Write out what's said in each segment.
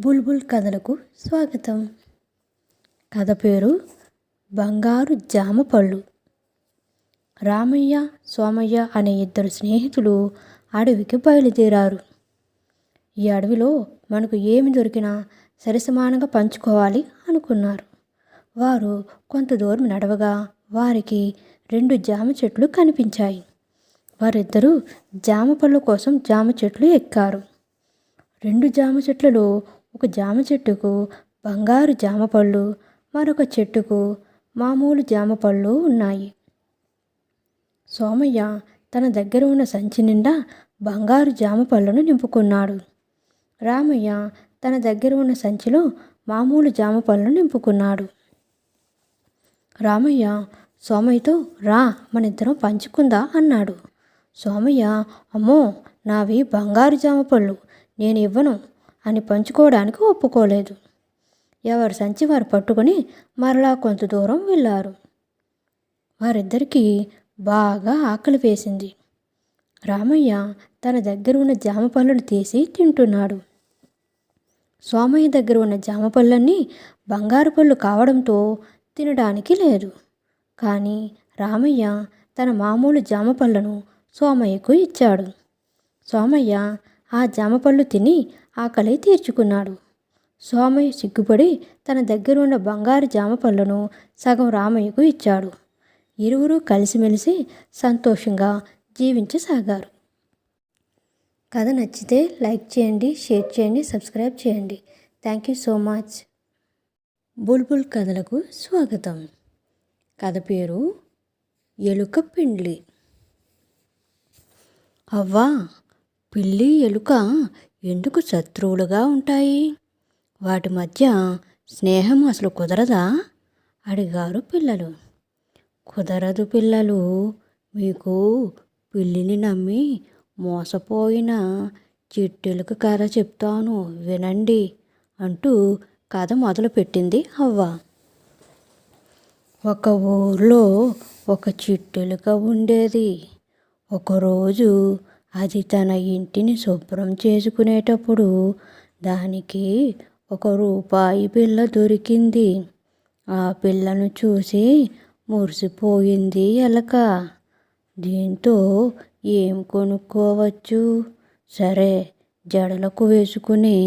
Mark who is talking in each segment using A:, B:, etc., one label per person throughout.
A: బుల్బుల్ కథలకు స్వాగతం. కథ పేరు బంగారు జామ పళ్ళు. రామయ్య, సోమయ్య అనే ఇద్దరు స్నేహితులు అడవికి బయలుదేరారు. ఈ అడవిలో మనకు ఏమి దొరికినా సరిసమానంగా పంచుకోవాలి అనుకున్నారు. వారు కొంత దూరం నడవగా వారికి 2 జామ చెట్లు కనిపించాయి. వారిద్దరూ జామ పళ్ళు కోసం జామ చెట్లు ఎక్కారు. 2 జామ చెట్లలో ఒక జామ చెట్టుకు బంగారు జామ పళ్ళు, మరొక చెట్టుకు మామూలు జామ పళ్ళు ఉన్నాయి. సోమయ్య తన దగ్గర ఉన్న సంచి నిండా బంగారు జామ పళ్ళను నింపుకున్నాడు. రామయ్య తన దగ్గర ఉన్న సంచిలో మామూలు జామ పళ్ళను నింపుకున్నాడు. రామయ్య సోమయ్యతో రా మనిద్దరం పంచుకుందా అన్నాడు. సోమయ్య అమ్మో నావి బంగారు జామ పళ్ళు, నేను ఇవ్వను అని పంచుకోవడానికి ఒప్పుకోలేదు. ఎవరి సంచి వారు పట్టుకొని మరలా కొంత దూరం వెళ్ళారు. వారిద్దరికీ బాగా ఆకలి వేసింది. రామయ్య తన దగ్గర ఉన్న జామ పళ్ళను తీసి తింటున్నాడు. సోమయ్య దగ్గర ఉన్న జామ పళ్ళన్నీ బంగారు పళ్ళు కావడంతో తినడానికి లేదు. కానీ రామయ్య తన మామూలు జామ పళ్ళను సోమయ్యకు ఇచ్చాడు. సోమయ్య ఆ జామ పళ్ళు తిని ఆకలి తీర్చుకున్నాడు. సోమయ్య సిగ్గుపడి తన దగ్గర ఉన్న బంగారు జామ పళ్ళను సగం రామయ్యకు ఇచ్చాడు. ఇరువురు కలిసిమెలిసి సంతోషంగా జీవించసాగారు. కథ నచ్చితే లైక్ చేయండి, షేర్ చేయండి, సబ్స్క్రైబ్ చేయండి. Thank you so much. Bulbul కథలకు స్వాగతం. కథ పేరు ఎలుక పిండ్లి. అవ్వా, పిల్లి ఎలుక ఎందుకు శత్రువులుగా ఉంటాయి? వాటి మధ్య స్నేహం అసలు కుదరదా? అడిగారు పిల్లలు. కుదరదు పిల్లలు, మీకు పిల్లిని నమ్మి మోసపోయిన చిట్టెలుక కథ చెప్తాను వినండి అంటూ కథ మొదలుపెట్టింది అవ్వ. ఒక ఊర్లో ఒక చిట్టెలుక ఉండేది. ఒకరోజు అది తన ఇంటిని శుభ్రం చేసుకునేటప్పుడు దానికి ఒక రూపాయి పిల్ల దొరికింది. ఆ పిల్లను చూసి మురిసిపోయింది ఎలక. దీంతో ఏం కొనుక్కోవచ్చు? సరే, జడలకు వేసుకుని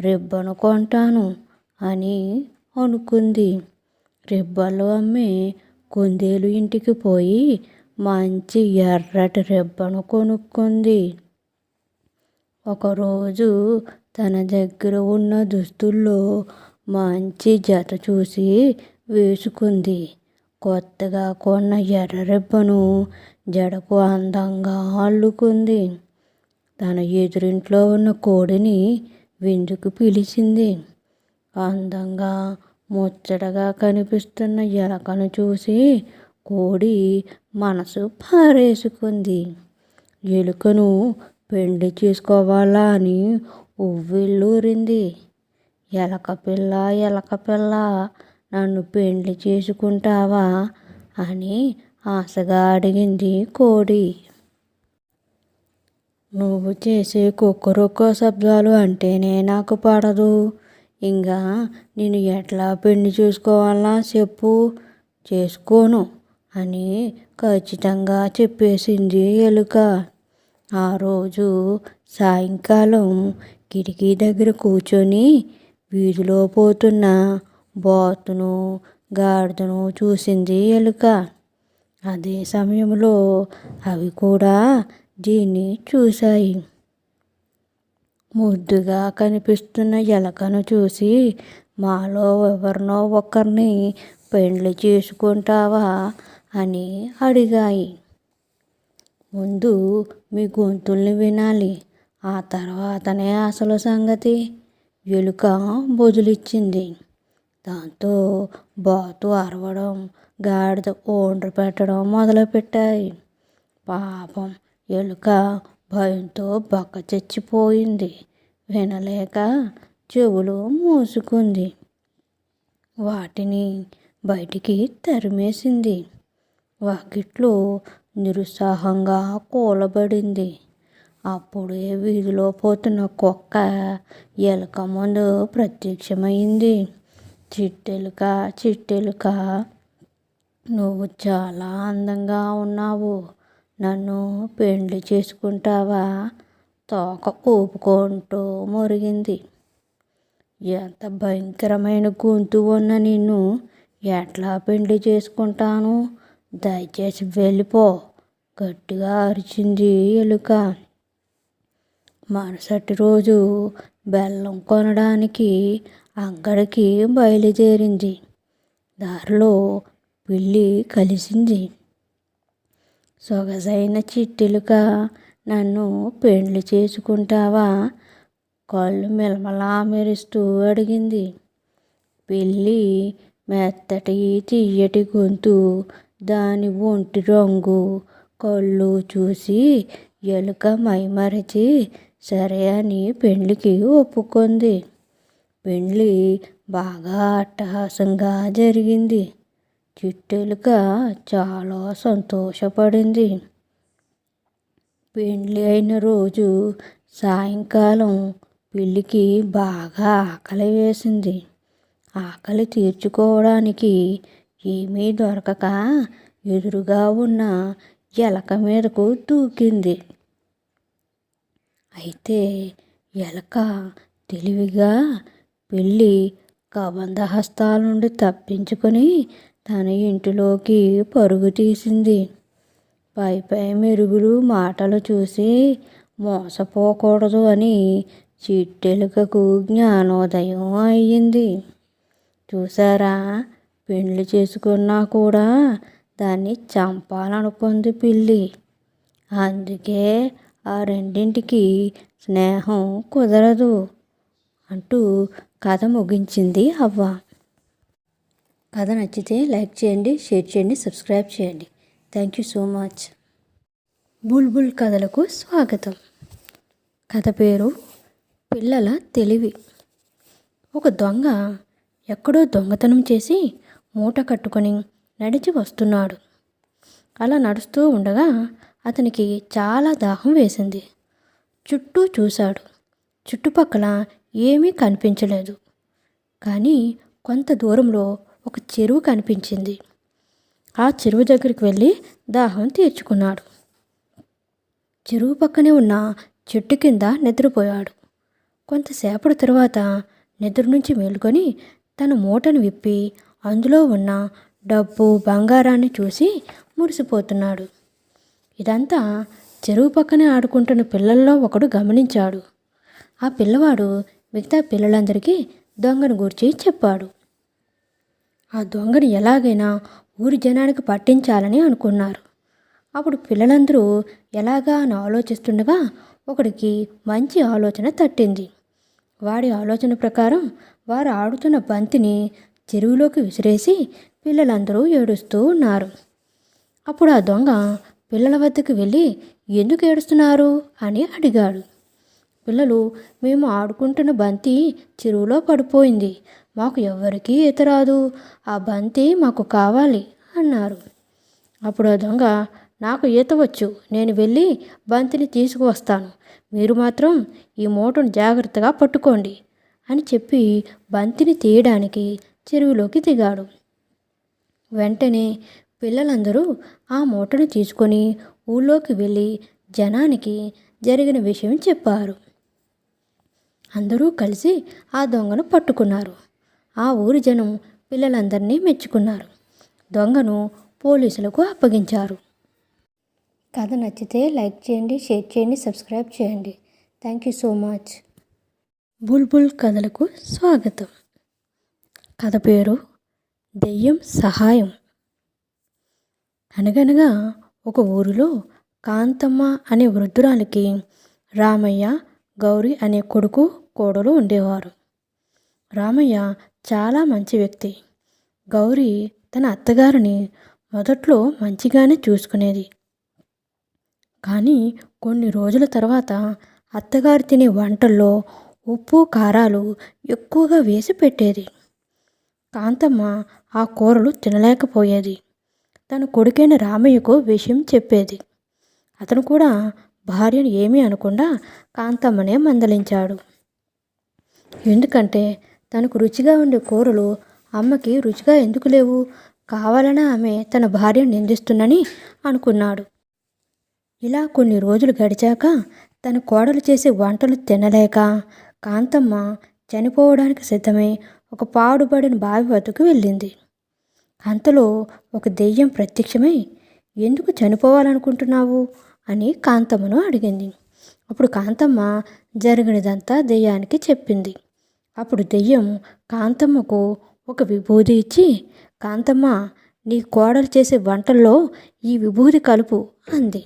A: రిబ్బను కొంటాను అని అనుకుంది. రిబ్బన్లు అమ్మే కుందేలు ఇంటికి పోయి మంచి ఎర్రటి రిబ్బను కొనుక్కుంది. ఒకరోజు తన దగ్గర ఉన్న దుస్తుల్లో మంచి జత చూసి వేసుకుంది. కొత్తగా కొన్న ఎర్ర రిబ్బను జడకు అందంగా అల్లుకుంది. తన ఎదురింట్లో ఉన్న కోడిని విందుకు పిలిచింది. అందంగా ముచ్చటగా కనిపిస్తున్న ఎలకను చూసి కోడి మనసు పారేసుకుంది. ఎలుకను పెళ్లి చేసుకోవాలా అని ఉవ్విళ్ళూరింది. ఎలక పిల్ల, ఎలక పిల్ల, నన్ను పెళ్లి చేసుకుంటావా అని ఆశగా అడిగింది కోడి. నువ్వు చేసే కుక్కరొక్క శబ్దాలు అంటేనే నాకు పడదు. ఇంకా నేను ఎట్లా పెళ్లి చేసుకోవాలా చెప్పు, చేసుకోను అని ఖచ్చితంగా చెప్పేసింది ఎలుక. ఆ రోజు సాయంకాలం కిటికీ దగ్గర కూర్చొని వీధిలో పోతున్న బాతును, గాడిదను చూసింది ఎలుక. అదే సమయంలో అవి కూడా దీన్ని చూశాయి. ముద్దుగా కనిపిస్తున్న ఎలకను చూసి మాలో ఎవరినో ఒకరిని పెళ్లి చేసుకుంటావా అని అడిగాయి. ముందు మీ గొంతుల్ని వినాలి, ఆ తర్వాతనే అసలు సంగతి ఎలుక బదులిచ్చింది. దాంతో బాతు అరవడం, గాడిద ఓండ్రు పెట్టడం మొదలుపెట్టాయి. పాపం ఎలుక భయంతో బక్క చచ్చిపోయింది. వినలేక చెవులు మూసుకుంది. వాటిని బయటికి తరిమేసింది. వాకిట్లో నిరుత్సాహంగా కూలబడింది. అప్పుడే వీధిలో పోతున్న కుక్క ఎలుక ముందు ప్రత్యక్షమైంది. చిట్టెలుక, చిట్టెలుక, నువ్వు చాలా అందంగా ఉన్నావు. నన్ను పెండ్లి చేసుకుంటావా? తోక ఊపుకుంటూ మురిగింది. ఎంత భయంకరమైన గొంతు ఉన్న నిన్ను ఎట్లా పెండ్లి చేసుకుంటాను? దయచేసి వెళ్ళిపో, గట్టిగా అరిచింది ఎలుక. మరుసటి రోజు బెల్లం కొనడానికి అంగడికి బయలుదేరింది. దారిలో పిల్లి కలిసింది. సొగసైన చిట్టెలుక, నన్ను పెండ్లి చేసుకుంటావా? కళ్ళు మెలమలా మెరుస్తూ అడిగింది. పిల్లి మెత్తటి తీయటి గొంతు, దాని ఒంటి రంగు, కళ్ళు చూసి ఎలుక మైమరిచి సరే అని పెండ్లికి ఒప్పుకుంది. పెండ్లి బాగా అట్టహాసంగా జరిగింది. చిట్టెలుక చాలా సంతోషపడింది. పెండ్లి అయిన రోజు సాయంకాలం పిల్లికి బాగా ఆకలి వేసింది. ఆకలి తీర్చుకోవడానికి ఏమీ దొరకక ఎదురుగా ఉన్న ఎలక మీదకు దూకింది. అయితే ఎలక తెలివిగా పిల్లి కబంధ హస్తాల నుండి తప్పించుకొని తన ఇంటిలోకి పరుగు తీసింది. పై పై మెరుగులు మాటలు చూసి మోసపోకూడదు అని చిట్టెలుకకు జ్ఞానోదయం అయ్యింది. చూసారా, పెండ్లి చేసుకున్నా కూడా దాన్ని చంపాలనుకుంది పిల్లి. అందుకే ఆ రెండింటికి స్నేహం కుదరదు అంటూ కథ ముగించింది అవ్వ. కథ నచ్చితే లైక్ చేయండి, షేర్ చేయండి, సబ్స్క్రైబ్ చేయండి. Thank you so much. Bulbul కథలకు స్వాగతం. కథ పేరు పిల్లల తెలివి. ఒక దొంగ ఎక్కడో దొంగతనం చేసి మూట కట్టుకొని నడిచి వస్తున్నాడు. అలా నడుస్తూ ఉండగా అతనికి చాలా దాహం వేసింది. చుట్టూ చూశాడు. చుట్టుపక్కల ఏమీ కనిపించలేదు. కానీ కొంత దూరంలో ఒక చెరువు కనిపించింది. ఆ చెరువు దగ్గరికి వెళ్ళి దాహం తీర్చుకున్నాడు. చెరువు పక్కనే ఉన్న చెట్టు కింద నిద్రపోయాడు. కొంతసేపటి తరువాత నిద్ర నుంచి మేలుకొని తన మూటను విప్పి అందులో ఉన్న డబ్బు, బంగారాన్ని చూసి మురిసిపోతున్నాడు. ఇదంతా చెరువు పక్కనే ఆడుకుంటున్న పిల్లల్లో ఒకడు గమనించాడు. ఆ పిల్లవాడు మిగతా పిల్లలందరికీ దొంగను గూర్చి చెప్పాడు. ఆ దొంగను ఎలాగైనా ఊరి జనానికి పట్టించాలని అనుకున్నారు. అప్పుడు పిల్లలందరూ ఎలాగా అని ఆలోచిస్తుండగా ఒకడికి మంచి ఆలోచన తట్టింది. వాడి ఆలోచన ప్రకారం వారు ఆడుతున్న బంతిని చెరువులోకి విసిరేసి పిల్లలందరూ ఏడుస్తూ ఉన్నారు. అప్పుడు ఆ దొంగ పిల్లల వద్దకు వెళ్ళి ఎందుకు ఏడుస్తున్నారు అని అడిగాడు. పిల్లలు, మేము ఆడుకుంటున్న బంతి చెరువులో పడిపోయింది. మాకు ఎవ్వరికీ ఈత రాదు. ఆ బంతి మాకు కావాలి అన్నారు. అప్పుడు ఆ దొంగ, నాకు ఈత వచ్చు, నేను వెళ్ళి బంతిని తీసుకువస్తాను. మీరు మాత్రం ఈ మూటను జాగ్రత్తగా పట్టుకోండి అని చెప్పి బంతిని తీయడానికి చెరువులోకి దిగాడు. వెంటనే పిల్లలందరూ ఆ మూటను తీసుకొని ఊళ్ళోకి వెళ్ళి జనానికి జరిగిన విషయం చెప్పారు. అందరూ కలిసి ఆ దొంగను పట్టుకున్నారు. ఆ ఊరి జనం పిల్లలందరినీ మెచ్చుకున్నారు. దొంగను పోలీసులకు అప్పగించారు. కథ నచ్చితే లైక్ చేయండి, షేర్ చేయండి, సబ్స్క్రైబ్ చేయండి. Thank you so much. Bulbul కథలకు స్వాగతం. కథ పేరు దెయ్యం సహాయం. అనగనగా ఒక ఊరిలో కాంతమ్మ అనే వృద్ధురాలికి రామయ్య, గౌరీ అనే కొడుకు, కోడలు ఉండేవారు. రామయ్య చాలా మంచి వ్యక్తి. గౌరీ తన అత్తగారిని మొదట్లో మంచిగానే చూసుకునేది. కానీ కొన్ని రోజుల తర్వాత అత్తగారు తినే వంటల్లో ఉప్పు, కారాలు ఎక్కువగా వేసి పెట్టేది. కాంతమ్మ ఆ కూరలు తినలేకపోయేది. తన కొడుకైన రామయ్యకు విషయం చెప్పేది. అతను కూడా భార్యను ఏమీ అనకుండా కాంతమ్మనే మందలించాడు. ఎందుకంటే తనకు రుచిగా ఉండే కూరలు అమ్మకి రుచిగా ఎందుకు లేవు, కావాలనే ఆమె తన భార్యను నిందిస్తుందని అనుకున్నాడు. ఇలా కొన్ని రోజులు గడిచాక తన కోడలు చేసే వంటలు తినలేక కాంతమ్మ చనిపోవడానికి సిద్ధమై ఒక పాడుబడిన బావి వద్దకు వెళ్ళింది. అంతలో ఒక దెయ్యం ప్రత్యక్షమై, ఎందుకు చనిపోవాలనుకుంటున్నావు అని కాంతమ్మను అడిగింది. అప్పుడు కాంతమ్మ జరిగినదంతా దెయ్యానికి చెప్పింది. అప్పుడు దెయ్యం కాంతమ్మకు ఒక విభూది ఇచ్చి, కాంతమ్మ, నీ కోడలు చేసే వంటల్లో ఈ విభూది కలుపు అంది.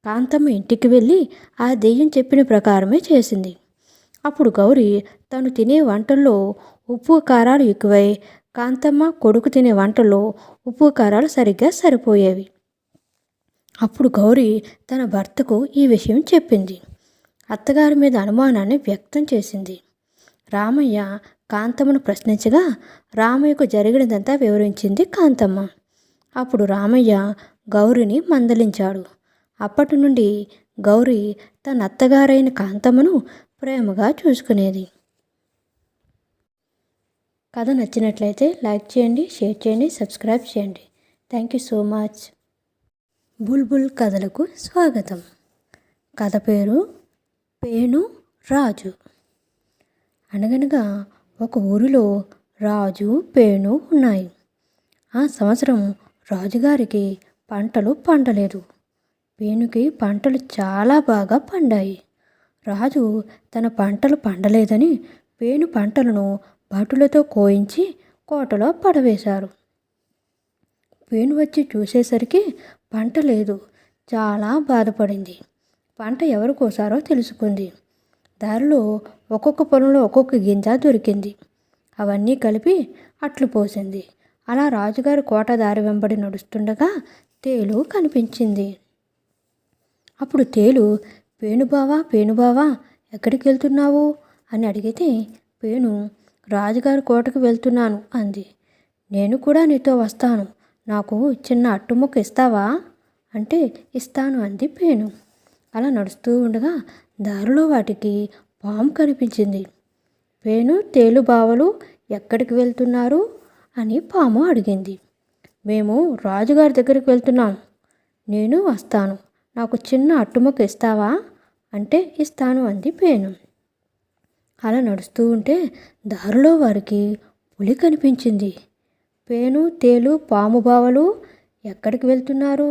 A: కాంతమ్మ ఇంటికి వెళ్ళి ఆ దెయ్యం చెప్పిన ప్రకారమే చేసింది. అప్పుడు గౌరి తను తినే వంటల్లో ఉప్పు కారాలు ఎక్కువై కాంతమ్మ కొడుకు తినే వంటల్లో ఉప్పు కారాలు సరిగ్గా సరిపోయేవి. అప్పుడు గౌరి తన భర్తకు ఈ విషయం చెప్పింది. అత్తగారి మీద అనుమానాన్ని వ్యక్తం చేసింది. రామయ్య కాంతమ్మను ప్రశ్నించగా రామయ్యకు జరిగినదంతా వివరించింది కాంతమ్మ. అప్పుడు రామయ్య గౌరిని మందలించాడు. అప్పటి నుండి గౌరి తన అత్తగారైన కాంతమ్మను ప్రేమగా చూసుకునేది. కథ నచ్చినట్లయితే లైక్ చేయండి, షేర్ చేయండి, సబ్స్క్రైబ్ చేయండి. Thank you so much. Bulbul కథలకు స్వాగతం. కథ పేరు పేను రాజు. అనగనగా ఒక ఊరిలో రాజు, పేను ఉన్నాయి. ఆ సంవత్సరం రాజుగారికి పంటలు పండలేదు. పేనుకి పంటలు చాలా బాగా పండాయి. రాజు తన పంటలు పండలేదని పేను పంటలను భటులతో కోయించి కోటలో పడవేశారు. పేను వచ్చి చూసేసరికి పంట లేదు. చాలా బాధపడింది. పంట ఎవరు కోసారో తెలుసుకుంది. దారిలో ఒక్కొక్క పొలంలో ఒక్కొక్క గింజ దొరికింది. అవన్నీ కలిపి అట్లు పోసింది. అలా రాజుగారి కోట దారి వెంబడి నడుస్తుండగా తేలు కనిపించింది. అప్పుడు తేలు, పేనుబావా ఎక్కడికి వెళ్తున్నావు అని అడిగితే పేను, రాజుగారి కోటకు వెళ్తున్నాను అంది. నేను కూడా నీతో వస్తాను, నాకు చిన్న అట్టుముక్క ఇస్తావా అంటే ఇస్తాను అంది పేను. అలా నడుస్తూ ఉండగా దారిలో వాటికి పాము కనిపించింది. పేను, తేలు బావలు ఎక్కడికి వెళ్తున్నారు అని పాము అడిగింది. మేము రాజుగారి దగ్గరికి వెళ్తున్నాం, నేను వస్తాను, నాకు చిన్న అట్టుముక్క ఇస్తావా అంటే ఇస్తాను అంది పేను. అలా నడుస్తూ ఉంటే దారిలో వారికి పులి కనిపించింది. పేను, తేలు, పాము బావలు ఎక్కడికి వెళ్తున్నారు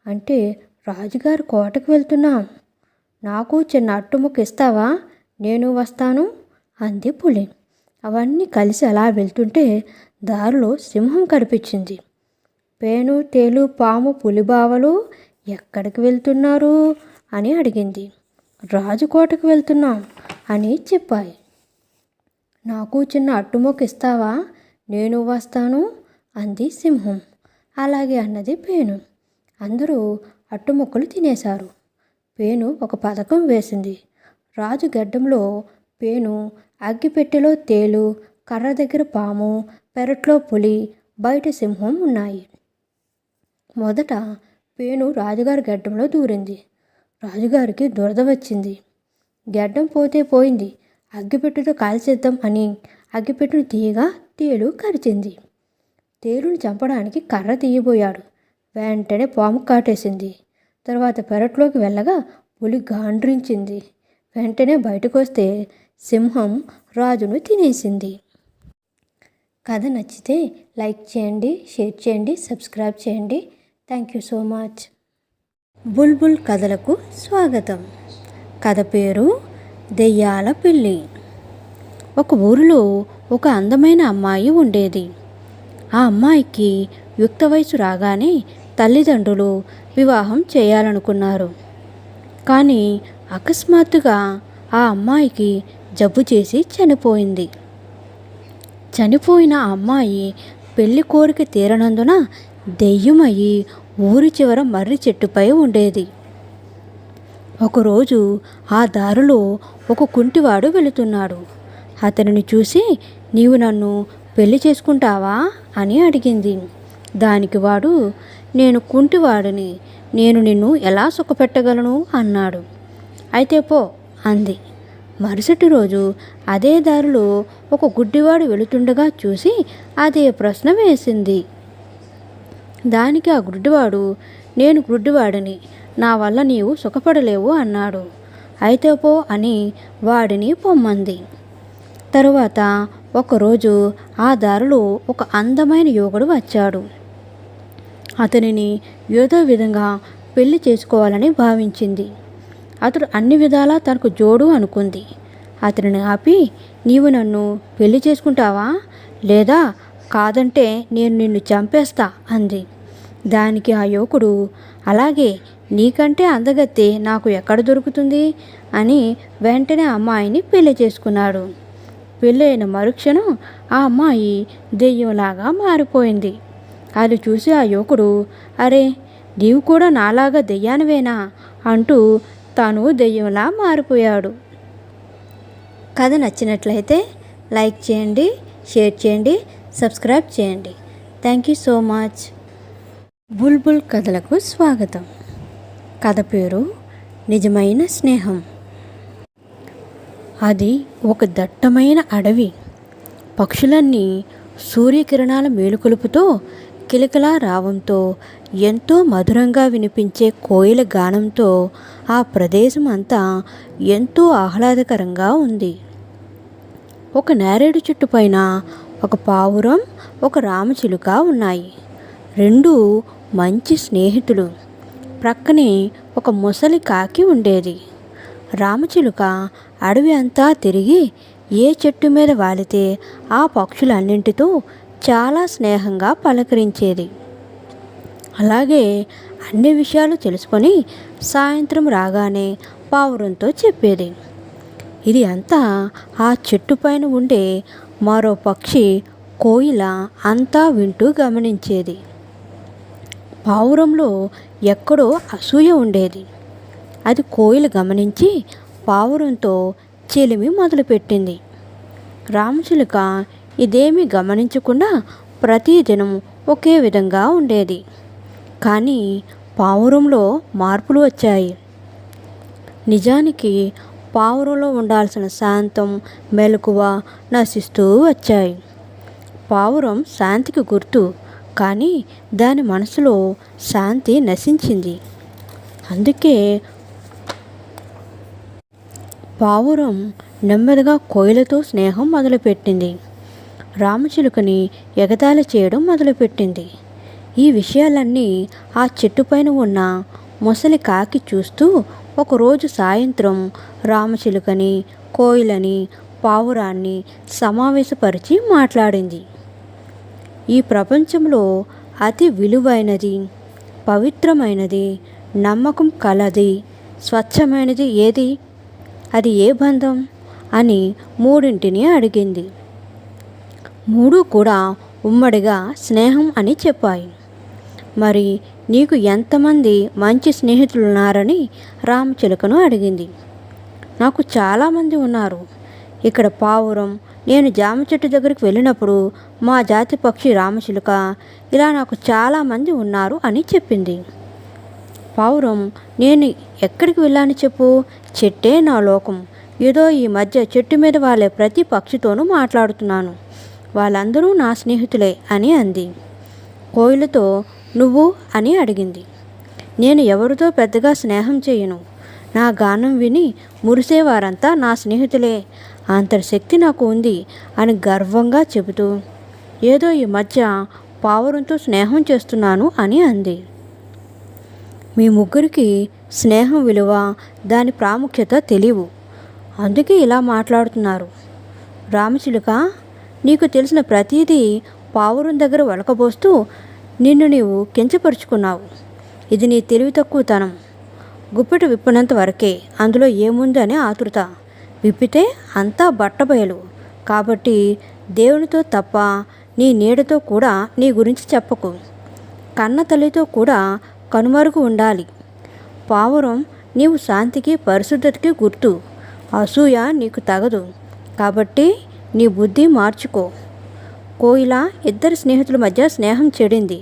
A: అంటే రాజుగారి కోటకు వెళ్తున్నాం, నాకు చిన్న అట్టుముక్క ఇస్తావా, నేను వస్తాను అంది పులి. అవన్నీ కలిసి అలా వెళ్తుంటే దారిలో సింహం కనిపించింది. పేను, తేలు, పాము, పులి బావలు ఎక్కడికి వెళ్తున్నారు అని అడిగింది. రాజుకోటకు వెళ్తున్నాం అని చెప్పాయి. నాకు చిన్న అట్టుముక్క ఇస్తావా, నేను వస్తాను అంది సింహం. అలాగే అన్నది పేను. అందరూ అట్టుముక్కలు తినేశారు. పేను ఒక పథకం వేసింది. రాజు గడ్డంలో పేను, అగ్గిపెట్టెలో తేలు, కర్ర దగ్గర పాము, పెరట్లో పులి, బయట సింహం ఉన్నాయి. మొదట పేను రాజుగారి గడ్డంలో దూరింది. రాజుగారికి దురద వచ్చింది. గడ్డం పోతే పోయింది, అగ్గిపెట్టుతో కాల్చేద్దాం అని అగ్గిపెట్టును తీయగా తేలు కరిచింది. తేలుని చంపడానికి కర్ర తీయబోయాడు. వెంటనే పాము కాటేసింది. తర్వాత పెరట్లోకి వెళ్ళగా పులి గాండ్రించింది. వెంటనే బయటకు వస్తే సింహం రాజును తినేసింది. కథ నచ్చితే లైక్ చేయండి, షేర్ చేయండి, సబ్స్క్రైబ్ చేయండి. Thank you so much. Bulbul కథలకు స్వాగతం. కథ పేరు దెయ్యాల పిల్లి. ఒక ఊరిలో ఒక అందమైన అమ్మాయి ఉండేది. ఆ అమ్మాయికి యుక్త వయసు రాగానే తల్లిదండ్రులు వివాహం చేయాలనుకున్నారు. కానీ అకస్మాత్తుగా ఆ అమ్మాయికి జబ్బు చేసి చనిపోయింది. చనిపోయిన ఆ అమ్మాయి పెళ్లి కోరిక తీరనందున దెయ్యమయ్యి ఊరి చివర మర్రి చెట్టుపై ఉండేది. ఒకరోజు ఆ దారిలో ఒక కుంటివాడు వెళుతున్నాడు. అతనిని చూసి, నీవు నన్ను పెళ్లి చేసుకుంటావా అని అడిగింది. దానికి వాడు, నేను కుంటివాడిని, నేను నిన్ను ఎలా సుఖపెట్టగలను అన్నాడు. అయితే పో అంది. మరుసటి రోజు అదే దారిలో ఒక గుడ్డివాడు వెళుతుండగా చూసి అదే ప్రశ్న వేసింది. దానికి ఆ గుడ్డివాడు, నేను గుడ్డివాడిని, నా వల్ల నీవు సుఖపడలేవు అన్నాడు. అయితే పో అని వాడిని పొమ్మంది. తరువాత ఒకరోజు ఆ దారిలో ఒక అందమైన యువకుడు వచ్చాడు. అతనిని ఏదో విధంగా పెళ్లి చేసుకోవాలని భావించింది. అతడు అన్ని విధాలా తనకు జోడు అనుకుంది. అతనిని ఆపి, నీవు నన్ను పెళ్లి చేసుకుంటావా, లేదా కాదంటే నేను నిన్ను చంపేస్తా అంది. దానికి ఆ యువకుడు, అలాగే, నీకంటే అందగత్తె నాకు ఎక్కడ దొరుకుతుంది అని వెంటనే అమ్మాయిని పెళ్లి చేసుకున్నాడు. పెళ్ళైన మరుక్షణం ఆ అమ్మాయి దెయ్యంలాగా మారిపోయింది. అది చూసి ఆ యువకుడు, అరే, నీవు కూడా నాలాగా దెయ్యానివేనా అంటూ తాను దెయ్యంలా మారిపోయాడు. కథ నచ్చినట్లయితే లైక్ చేయండి, షేర్ చేయండి, సబ్స్క్రైబ్ చేయండి. Thank you so much. Bulbul కథలకు స్వాగతం. కథ పేరు నిజమైన స్నేహం. అది ఒక దట్టమైన అడవి. పక్షులన్నీ సూర్యకిరణాల మేలుకొలుపుతో, కిలకిలా రావంతో, ఎంతో మధురంగా వినిపించే కోయిల గానంతో ఆ ప్రదేశం అంతా ఎంతో ఆహ్లాదకరంగా ఉంది. ఒక నేరేడు చెట్టు పైన ఒక పావురం, ఒక రామచిలుక ఉన్నాయి. రెండు మంచి స్నేహితులు. ప్రక్కనే ఒక ముసలి కాకి ఉండేది. రామచిలుక అడవి అంతా తిరిగి ఏ చెట్టు మీద వాలితే ఆ పక్షులన్నింటితో చాలా స్నేహంగా పలకరించేది. అలాగే అన్ని విషయాలు తెలుసుకొని సాయంత్రం రాగానే పావురంతో చెప్పేది. ఇది అంతా ఆ చెట్టు పైన ఉండే మరో పక్షి కోయిల అంతా వింటూ గమనించేది. పావురంలో ఎక్కడో అసూయ ఉండేది. అది కోయిల గమనించి పావురంతో చెలిమి మొదలుపెట్టింది. రామచిలుక ఇదేమీ గమనించకుండా ప్రతిదినం ఒకే విధంగా ఉండేది. కానీ పావురంలో మార్పులు వచ్చాయి. నిజానికి పావురంలో ఉండాల్సిన శాంతం, మెలకువ నశిస్తూ వచ్చాయి. పావురం శాంతికి గుర్తు, కానీ దాని మనసులో శాంతి నశించింది. అందుకే పావురం నెమ్మదిగా కోయిలతో స్నేహం మొదలుపెట్టింది. రామచిలుకని ఎగతాళి చేయడం మొదలుపెట్టింది. ఈ విషయాలన్నీ ఆ చెట్టుపైన ఉన్న ముసలి కాకి చూస్తూ ఒకరోజు సాయంత్రం రామచిలుకని, కోయిలని, పావురాన్ని సమావేశపరిచి మాట్లాడింది. ఈ ప్రపంచంలో అతి విలువైనది, పవిత్రమైనది, నమ్మకం కలది, స్వచ్ఛమైనది ఏది? అది ఏ బంధం అని మూడింటిని అడిగింది. మూడు కూడా ఉమ్మడిగా స్నేహం అని చెప్పాయి. మరి నీకు ఎంతమంది మంచి స్నేహితులున్నారని రామచిలుకను అడిగింది. నాకు చాలామంది ఉన్నారు. ఇక్కడ పావురం, నేను జామ చెట్టు దగ్గరికి వెళ్ళినప్పుడు మా జాతి పక్షి రామచిలుక, ఇలా నాకు చాలామంది ఉన్నారు అని చెప్పింది. పావురం, నేను ఎక్కడికి వెళ్ళాను చెప్పు, చెట్టే నా లోకం. ఏదో ఈ మధ్య చెట్టు మీద వాళ్ళే ప్రతి పక్షితోనూ మాట్లాడుతున్నాను, వాళ్ళందరూ నా స్నేహితులే అని అంది. కోయిలతో నువ్వు అని అడిగింది. నేను ఎవరితో పెద్దగా స్నేహం చేయను. నా గానం విని మురిసేవారంతా నా స్నేహితులే, అంతటి శక్తి నాకు ఉంది అని గర్వంగా చెబుతూ ఏదో ఈ మధ్య పావురంతో స్నేహం చేస్తున్నాను అని అంది. మీ ముగ్గురికి స్నేహం విలువ, దాని ప్రాముఖ్యత తెలియవు, అందుకే ఇలా మాట్లాడుతున్నారు. రామచిలుక, నీకు తెలిసిన ప్రతీదీ పావురం దగ్గర ఒలకబోస్తూ నిన్ను నీవు కించపరుచుకున్నావు. ఇది నీ తెలివి తక్కువతనం. గుప్పెట విప్పినంత వరకే, అందులో ఏముందని ఆతృత. విప్పితే అంతా బట్టబయలు. కాబట్టి దేవునితో తప్ప నీ నీడతో కూడా నీ గురించి చెప్పకు. కన్న తల్లితో కూడా కనుమరుగు ఉండాలి. పావురం, నీవు శాంతికి పరిశుద్ధతకి గుర్తు. అసూయ నీకు తగదు. కాబట్టి నీ బుద్ధి మార్చుకో. కోయిల, ఇద్దరు స్నేహితుల మధ్య స్నేహం చెడింది.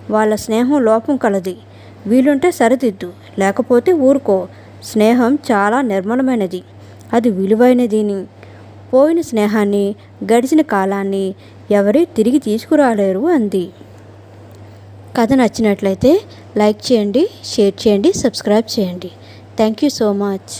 A: వాళ్ళ స్నేహం లోపం కలది. వీలుంటే సరిదిద్దు, లేకపోతే ఊరుకో. స్నేహం చాలా నిర్మలమైనది, అది విలువైనదిని. పోయిన స్నేహాన్ని, గడిచిన కాలాన్ని ఎవరీ తిరిగి తీసుకురాలేరు అంది. కథ నచ్చినట్లయితే లైక్ చేయండి, షేర్ చేయండి, సబ్స్క్రైబ్ చేయండి. Thank you so much.